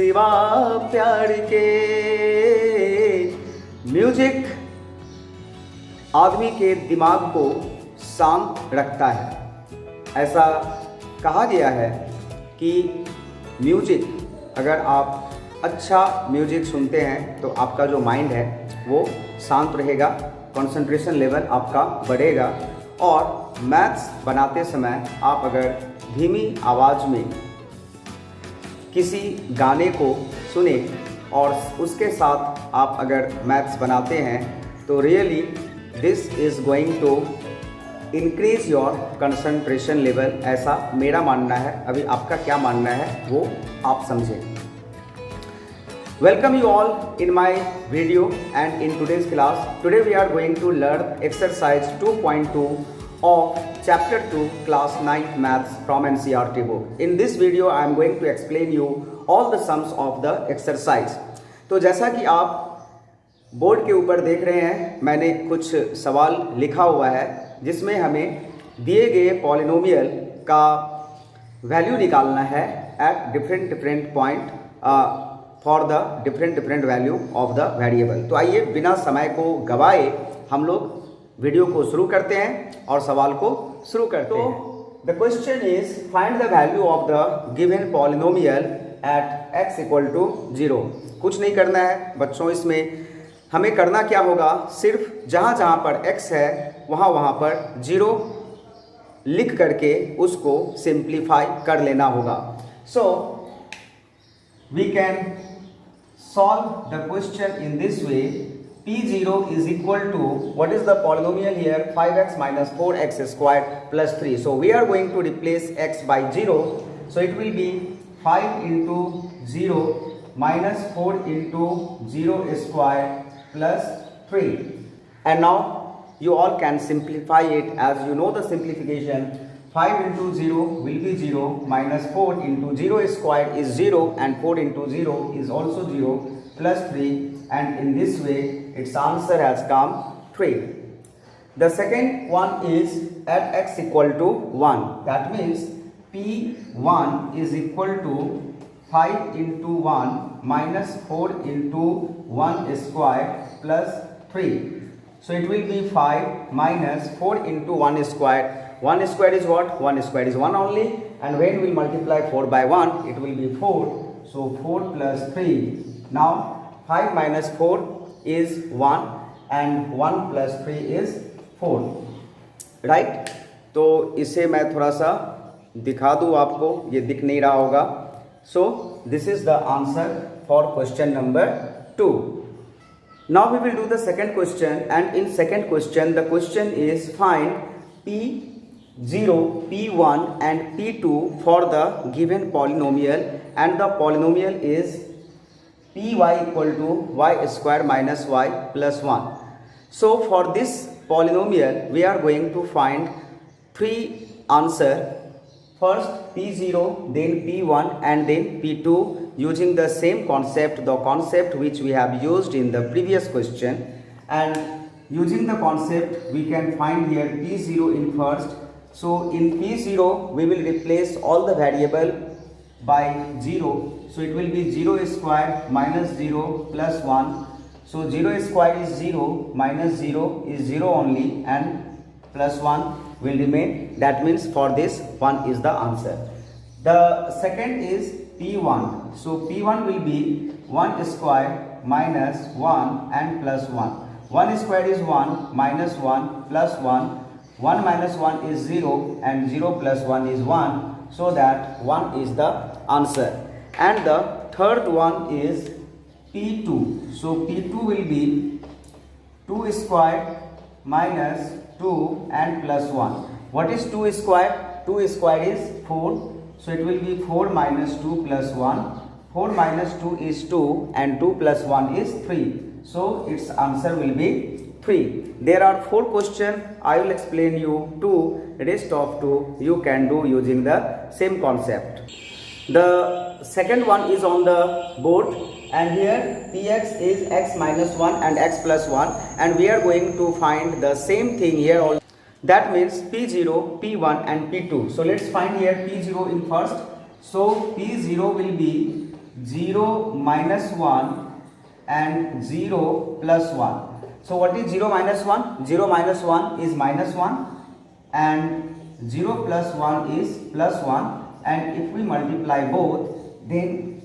सिवा प्यार के। म्यूजिक आदमी के दिमाग को शांत रखता है। ऐसा कहा गया है कि म्यूजिक, अगर आप अच्छा म्यूजिक सुनते हैं तो आपका जो माइंड है वो शांत रहेगा, कंसंट्रेशन लेवल आपका बढ़ेगा और मैथ्स बनाते समय आप अगर धीमी आवाज़ में किसी गाने को सुने और उसके साथ आप अगर मैथ्स बनाते हैं तो really this is going to increase your concentration level, ऐसा मेरा मानना है। अभी आपका क्या मानना है वो आप समझें। Welcome you all in my video and in today's class. Today we are going to learn exercise 2.2 of chapter 2 class 9 maths from NCERT book. In this video I am going to explain you all the sums of the exercise. तो जैसा कि आप board के ऊपर देख रहे हैं, मैंने कुछ सवाल लिखा हुआ है जिसमें हमें दिए गए पॉलिनोमियल का वैल्यू निकालना है at different point for the different value of the variable. तो आइए बिना समय को गवाए हम लोग वीडियो को शुरू करते हैं और सवाल को शुरू करते हैं। The question is find the value of the given polynomial at x equal to 0। कुछ नहीं करना है बच्चों, इसमें हमें करना क्या होगा, सिर्फ जहाँ जहाँ पर x है वहाँ पर 0 लिख करके उसको सिंप्लीफाई कर लेना होगा। So we can solve the question in this way. P0 is equal to, what is the polynomial here, 5x minus 4x squared plus 3. So we are going to replace x by 0. So it will be 5 into 0 minus 4 into 0 squared plus 3. And now you all can simplify it as you know the simplification. 5 into 0 will be 0 minus 4 into 0 squared is 0 and 4 into 0 is also 0 plus 3, and in this way its answer has come 3. The second one is at x equal to 1. That means P1 is equal to 5 into 1 minus 4 into 1 squared plus 3. So it will be 5 minus 4 into 1 squared. 1 squared is what? 1 squared is 1 only, and when we multiply 4 by 1 it will be 4. So 4 plus 3. Now 5 minus 4 is 1 and 1 plus 3 is 4. Right? तो इसे मैं थोड़ा सा दिखा दूँ आपको, ये दिख नहीं रहा होगा। So this is the answer for question number 2. Now we will do the second question, and in second question the question is find P0, P1 and P2 for the given polynomial, and the polynomial is Py equal to y square minus y plus 1. So for this polynomial we are going to find three answer. First P0, then P1 and then P2 using the same concept, the concept which we have used in the previous question. And using the concept we can find here P0 in first. So in P0 we will replace all the variable by 0. So it will be 0 squared minus 0 plus 1. So 0 squared is 0 minus 0 is 0 only, and plus 1 will remain. That means for this 1 is the answer. The second is P1. So P1 will be 1 squared minus 1 and plus 1. 1 squared is 1 minus 1 plus 1. 1 minus 1 is 0 and 0 plus 1 is 1. So that 1 is the answer. And the third one is P2. So P2 will be 2 squared minus 2 and plus 1. What is 2 squared? 2 squared is 4. So it will be 4 minus 2 plus 1. 4 minus 2 is 2 and 2 plus 1 is 3. So its answer will be 3. There are 4 questions. I will explain you 2. Rest of 2 you can do using the same concept. The second one is on the board, and here Px is x minus 1 and x plus 1, and we are going to find the same thing here also. That means P0, P1 and P2. So let's find here P0 in first. So P0 will be 0 minus 1 and 0 plus 1. So what is 0 minus 1? 0 minus 1 is minus 1 and 0 plus 1 is plus 1, and if we multiply both, then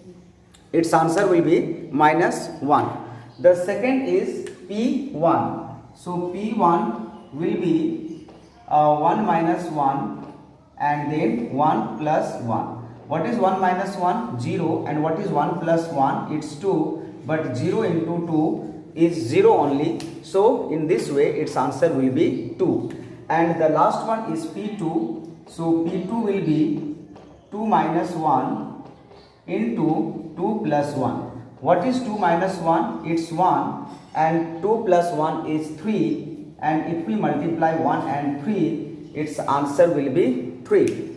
its answer will be minus 1. The second is P1. So P1 will be 1 minus 1 and then 1 plus 1. What is 1 minus 1? 0. And what is 1 plus 1? It's 2. But 0 into 2 is 0 only. So in this way its answer will be 2. And the last one is P2. So P2 will be 2 minus 1 into 2 plus 1. What is 2 minus 1? It's 1. And 2 plus 1 is 3. And if we multiply 1 and 3, its answer will be 3.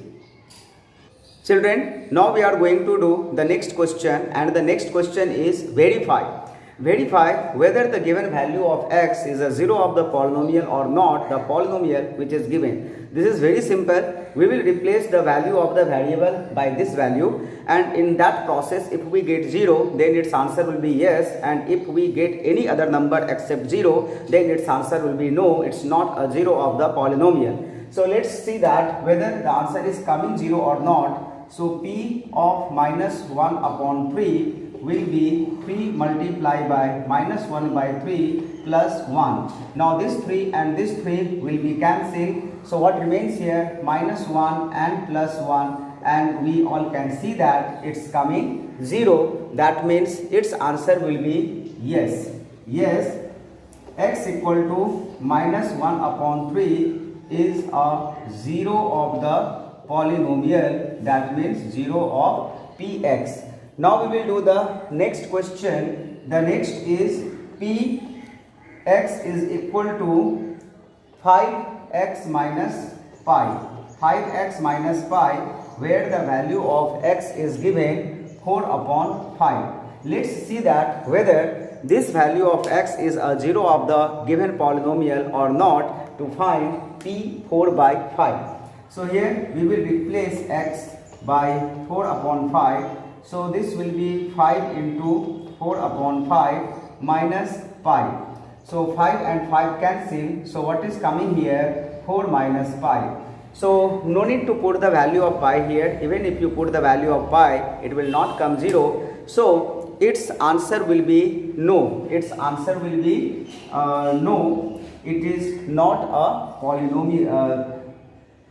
Children, now we are going to do the next question, and the next question is verify. Verify whether the given value of x is a 0 of the polynomial or not, the polynomial which is given. This is very simple. We will replace the value of the variable by this value, and in that process if we get 0, then its answer will be yes, and if we get any other number except 0, then its answer will be no, it's not a 0 of the polynomial. So let's see that whether the answer is coming 0 or not. So P of minus 1 upon 3 will be 3 multiplied by minus 1 by 3 plus 1. Now this 3 and this 3 will be cancelled. So what remains here? Minus 1 and plus 1, and we all can see that it's coming 0. That means its answer will be yes. Yes, x equal to minus 1 upon 3 is a 0 of the polynomial, that means 0 of Px. Now we will do the next question. The next is Px is equal to 5x minus pi. 5x minus pi, where the value of x is given 4 upon 5. Let's see that whether this value of x is a 0 of the given polynomial or not to find P4 by 5. So here we will replace x by 4 upon 5. So this will be 5 into 4 upon 5 minus pi. So 5 and 5 cancel. So what is coming here? 4 minus pi. So no need to put the value of pi here. Even if you put the value of pi, it will not come 0. So its answer will be no. Its answer will be no. It is not a polynomial.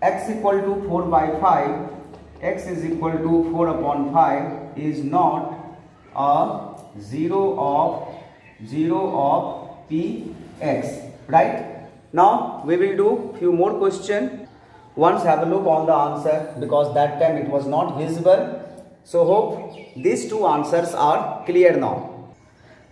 X equal to 4 by 5. X is equal to 4 upon 5 is not a 0 of Px, right? Now we will do few more questions. Once have a look on the answer, because that time it was not visible. So hope these two answers are clear now.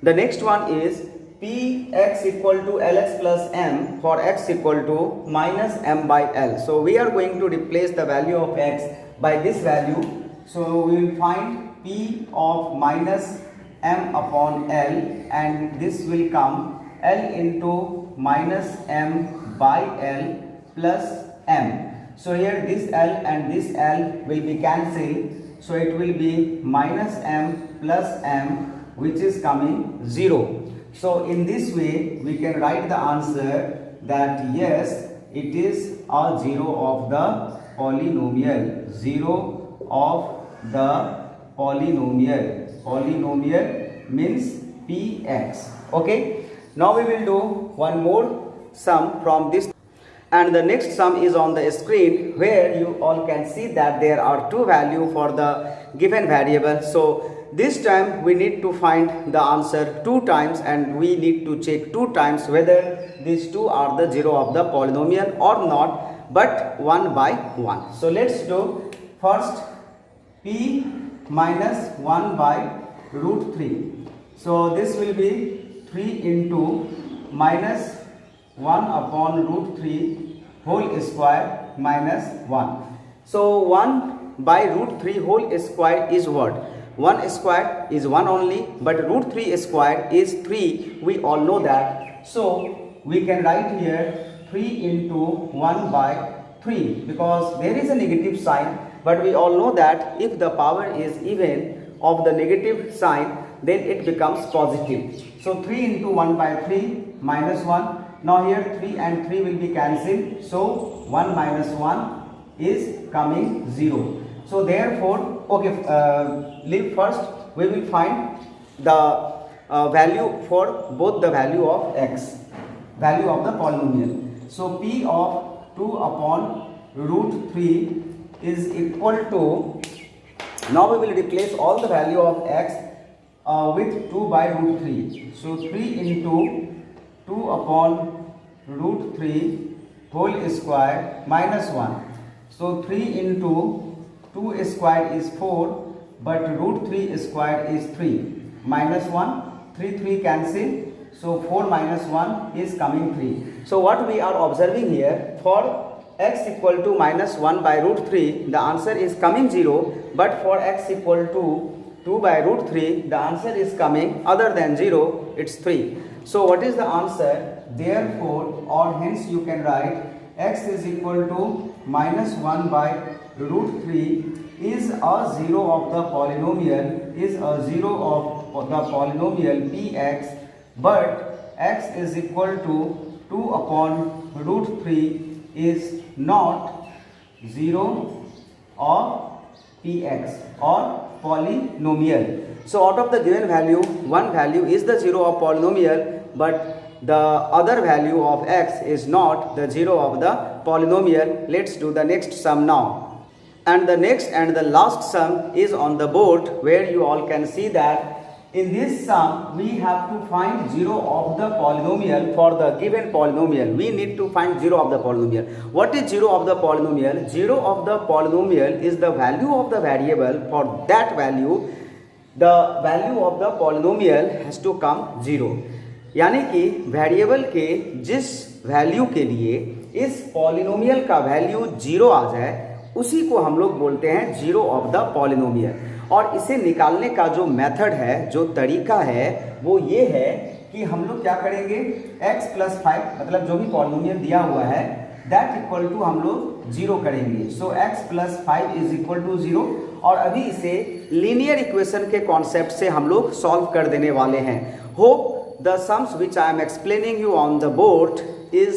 The next one is Px equal to Lx plus m for x equal to minus m by L. So we are going to replace the value of x by this value. So we will find P of minus m upon L, and this will come L into minus m by L plus m. So here this L and this L will be cancelled. So it will be minus m plus m, which is coming 0. So in this way we can write the answer that yes, it is a 0 of the polynomial. 0 of the polynomial. Polynomial means Px. Okay. Now we will do one more sum from this. And the next sum is on the screen, where you all can see that there are two values for the given variable. So this time we need to find the answer 2 times, and we need to check 2 times whether these two are the 0 of the polynomial or not, but 1 by 1. So let's do first P minus 1 by root 3. So this will be 3 into minus 1 upon root 3 whole square minus 1. So 1 by root 3 whole square is what? 1 square is 1 only, but root 3 square is 3. We all know that. So we can write here 3 into 1 by 3, because there is a negative sign, but we all know that if the power is even, of the negative sign, then it becomes positive. So 3 into 1 by 3 minus 1. Now here 3 and 3 will be cancelled. So 1 minus 1 is coming 0. So therefore, okay, leave first. We will find the value for both the value of x, value of the polynomial. So p of 2 upon root 3 is equal to, now we will replace all the value of x with 2 by root 3. So 3 into 2 upon root 3 whole square minus 1. So 3 into 2 square is 4, but root 3 square is 3. Minus 1, 3 cancel. So 4 minus 1 is coming 3. So what we are observing here, for x equal to minus 1 by root 3, the answer is coming 0, but for x equal to 2 by root 3, the answer is coming other than 0, it's 3. So what is the answer? Therefore, or hence you can write x is equal to minus 1 by root 3 is a 0 of the polynomial, px, but x is equal to 2 upon root 3 is not 0 of px or polynomial. So out of the given value, one value is the 0 of polynomial, but the other value of x is not the 0 of the polynomial. Let's do the next sum now. And the next and the last sum is on the board, where you all can see that in this sum we have to find 0 of the polynomial for the given polynomial. We need to find 0 of the polynomial. What is 0 of the polynomial? 0 of the polynomial is the value of the variable. For that value, the value of the polynomial has to come 0. यानी कि variable के जिस value के लिए इस polynomial का value 0 आ जाए, उसी को हम लोग बोलते हैं 0 ऑफ द पॉलिनोमियल. और इसे निकालने का जो मेथड है, जो तरीका है, वो ये है कि हम लोग क्या करेंगे, x प्लस 5 मतलब जो भी पॉलिनोमियल दिया हुआ है दैट इक्वल टू हम लोग 0 करेंगे. So x plus 5 is equal to 0. और अभी इसे लीनियर इक्वेशन के कॉन्सेप्ट से हम लोग सॉल्व कर देने वाले हैं. Hope the sums which I am explaining you on the board is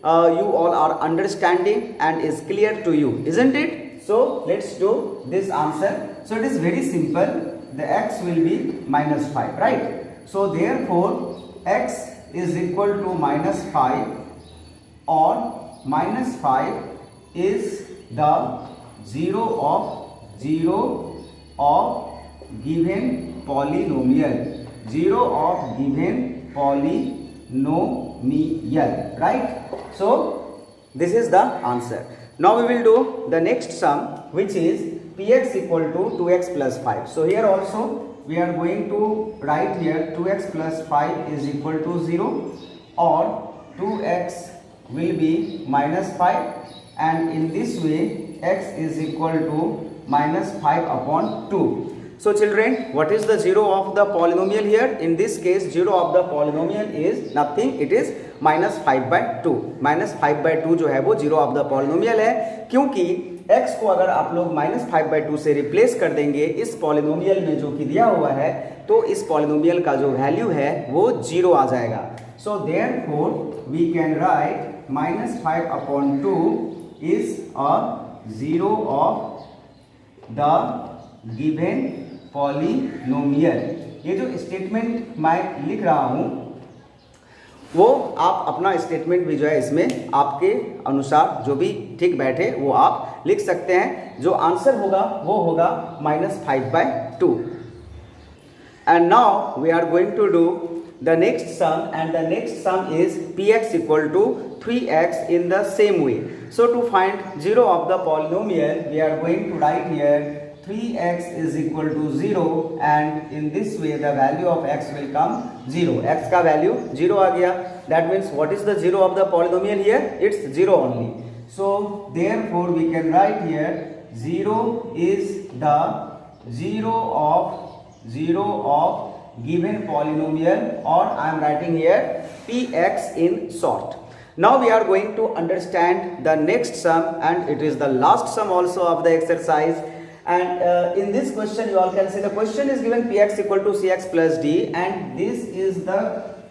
you all are understanding and is clear to you, isn't it? So let's do this answer. So it is very simple. The x will be minus 5, right? So therefore x is equal to minus 5, or minus 5 is the 0 of given polynomial. 0 of given polynomial, right? So this is the answer. Now we will do the next sum, which is px equal to 2x plus 5. So here also we are going to write here 2x plus 5 is equal to 0, or 2x will be minus 5, and in this way x is equal to minus 5 upon 2. So children, what is the 0 of the polynomial here? In this case 0 of the polynomial is nothing, it is minus 5 by 2. Minus 5 by 2 जो है वो 0 of the polynomial है, क्योंकि x को अगर आप लोग minus 5 by 2 से रिप्लेस कर देंगे इस polynomial में जो कि दिया हुआ है, तो इस polynomial का जो वैल्यू है वो 0 आ जाएगा. So therefore we can write minus 5 upon 2 is a 0 of the given polynomial. ये जो स्टेटमेंट मैं लिख रहा हूँ वो आप अपना स्टेटमेंट भी जो है इसमें आपके अनुसार जो भी ठीक बैठे वो आप लिख सकते हैं. जो आंसर होगा वो होगा minus 5 by 2. And now we are going to do the next sum, and the next sum is px equal to 3x in the same way. So to find 0 of the polynomial, we are going to write here 3x is equal to 0, and in this way the value of x will come 0. x का value 0 आ गया. That means what is the 0 of the polynomial here? It's 0 only. So therefore we can write here 0 is the 0 of given polynomial, or I am writing here px in short. Now we are going to understand the next sum, and it is the last sum also of the exercise. And in this question you all can see the question is given px equal to cx plus d, and this is the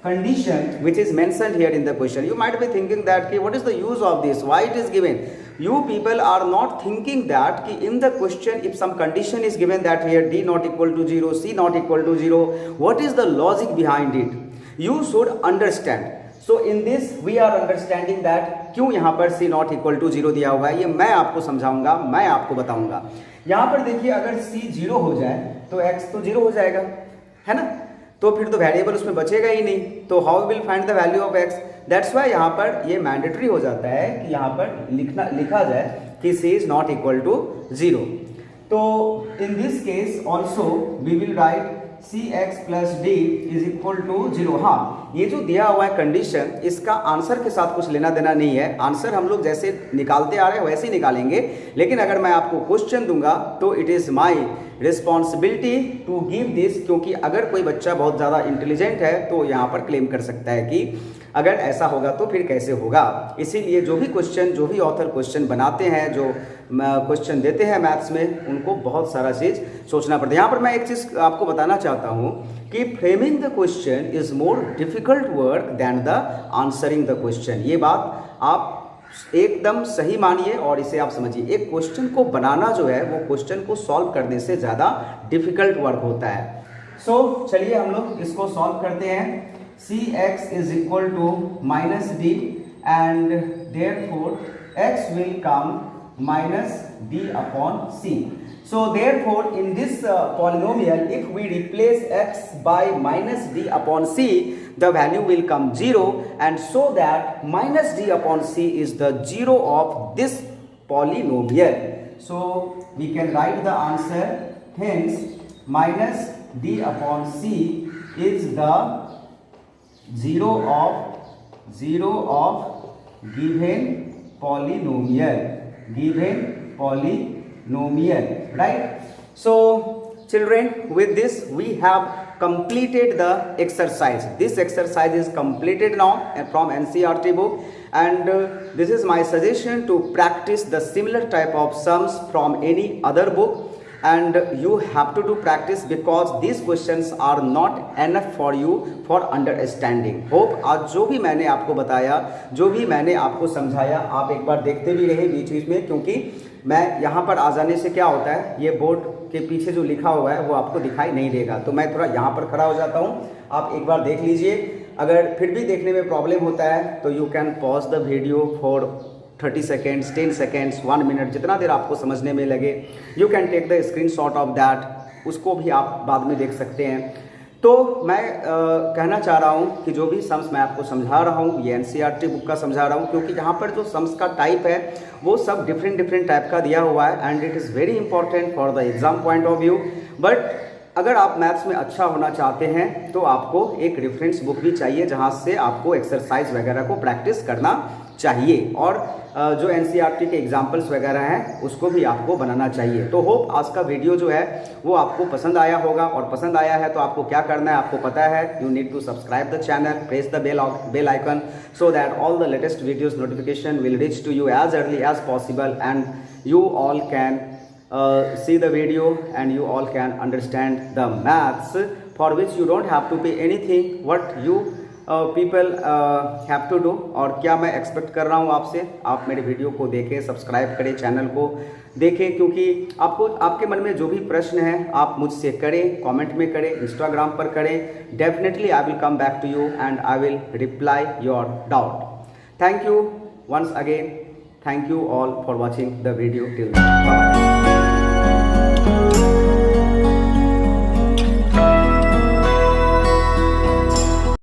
condition which is mentioned here in the question. You might be thinking that ki, what is the use of this, why it is given? You people are not thinking that ki in the question if some condition is given that here d not equal to 0, c not equal to 0, what is the logic behind it? You should understand. So in this we are understanding that क्यों यहाँ पर c not equal to 0 दिया हुआ है, ये मैं आपको समझाऊंगा, मैं आपको बताऊंगा. यहाँ पर देखिए अगर c 0 हो जाए तो x तो 0 हो जाएगा, है ना, तो फिर तो वेरिएबल उसमें बचेगा ही नहीं, तो how will find the value of x. That's why यहाँ पर ये मैंडेटरी हो जाता है कि यहाँ पर लिखा जाए कि c is not equal to 0. तो in this case also we will write cx plus d is equal to 0. हाँ, ये जो दिया हुआ है कंडीशन, इसका आंसर के साथ कुछ लेना देना नहीं है. आंसर हम लोग जैसे निकालते आ रहे हैं वैसे ही निकालेंगे, लेकिन अगर मैं आपको क्वेश्चन दूंगा तो it is my responsibility to give this, क्योंकि अगर कोई बच्चा बहुत ज़्यादा इंटेलिजेंट है तो यहाँ पर क्लेम कर सकता है कि अगर ऐसा होगा तो फिर कैसे होगा. इसीलिए जो भी ऑथर क्वेश्चन बनाते हैं, जो क्वेश्चन देते हैं मैथ्स में, उनको बहुत सारा चीज़ सोचना पड़ता है. यहाँ पर मैं एक चीज़ आपको बताना चाहता हूँ कि framing the question is more difficult work than the answering the question. ये बात आप एकदम सही मानिए और इसे आप समझिए. एक क्वेश्चन को बनाना जो है वो क्वेश्चन को सॉल्व करने से ज़्यादा डिफिकल्ट वर्क होता है. सो चलिए हम लोग इसको सॉल्व करते हैं. cx is equal to minus d and therefore x will come minus d upon c. So therefore in this polynomial if we replace x by minus d upon c, the value will come 0, and so that minus d upon c is the 0 of this polynomial. So we can write the answer, hence minus d upon c is the 0 of given polynomial, right? So children, with this we have completed the exercise. This exercise is completed now from NCERT book, and this is my suggestion to practice the similar type of sums from any other book. And you have to do practice because these questions are not enough for you for understanding. Hope आज जो भी मैंने आपको बताया, जो भी मैंने आपको समझाया, आप एक बार देखते भी रहे बीच बीच में, क्योंकि मैं यहाँ पर आ जाने से क्या होता है, ये बोर्ड के पीछे जो लिखा हुआ है वो आपको दिखाई नहीं देगा, तो मैं थोड़ा यहाँ पर खड़ा हो जाता हूँ. आप एक बार देख लीजिए. अगर फिर भी देखने में प्रॉब्लम होता है तो you can pause the video for 30 seconds, 10 seconds, 1 minute, जितना देर आपको समझने में लगे. You can take the screenshot of that, उसको भी आप बाद में देख सकते हैं. तो मैं कहना चाह रहा हूँ कि जो भी सम्स मैं आपको समझा रहा हूँ ये NCERT बुक का समझा रहा हूँ, क्योंकि यहाँ पर जो सम्स का टाइप है वो सब डिफरेंट टाइप का दिया हुआ है, and it is very important for the exam point of view. But अगर आप मैथ्स में अच्छा होना चाहते हैं तो आपको एक रेफरेंस बुक भी चाहिए जहाँ से आपको एक्सरसाइज वगैरह को प्रैक्टिस करना चाहिए, और जो NCERT के एग्जाम्पल्स वगैरह हैं उसको भी आपको बनाना चाहिए. तो होप आज का वीडियो जो है वो आपको पसंद आया होगा, और पसंद आया है तो आपको क्या करना है आपको पता है. You need to subscribe the channel, press the bell icon, so that all the latest videos notification will reach to you as early as possible, and you all can see the video and you all can understand the maths, for which you don't have to pay anything. What you people have to do, और क्या मैं expect कर रहा हूँ आपसे, आप मेरे video को देखें, सब्सक्राइब करें, चैनल को देखें, क्योंकि आपको आपके मन में जो भी प्रश्न है आप मुझसे करें, कमेंट में करें, इंस्टाग्राम पर करें. Definitely I will come back to you and I will reply your doubt. Thank you once again. Thank you all for watching the video till now. Bye.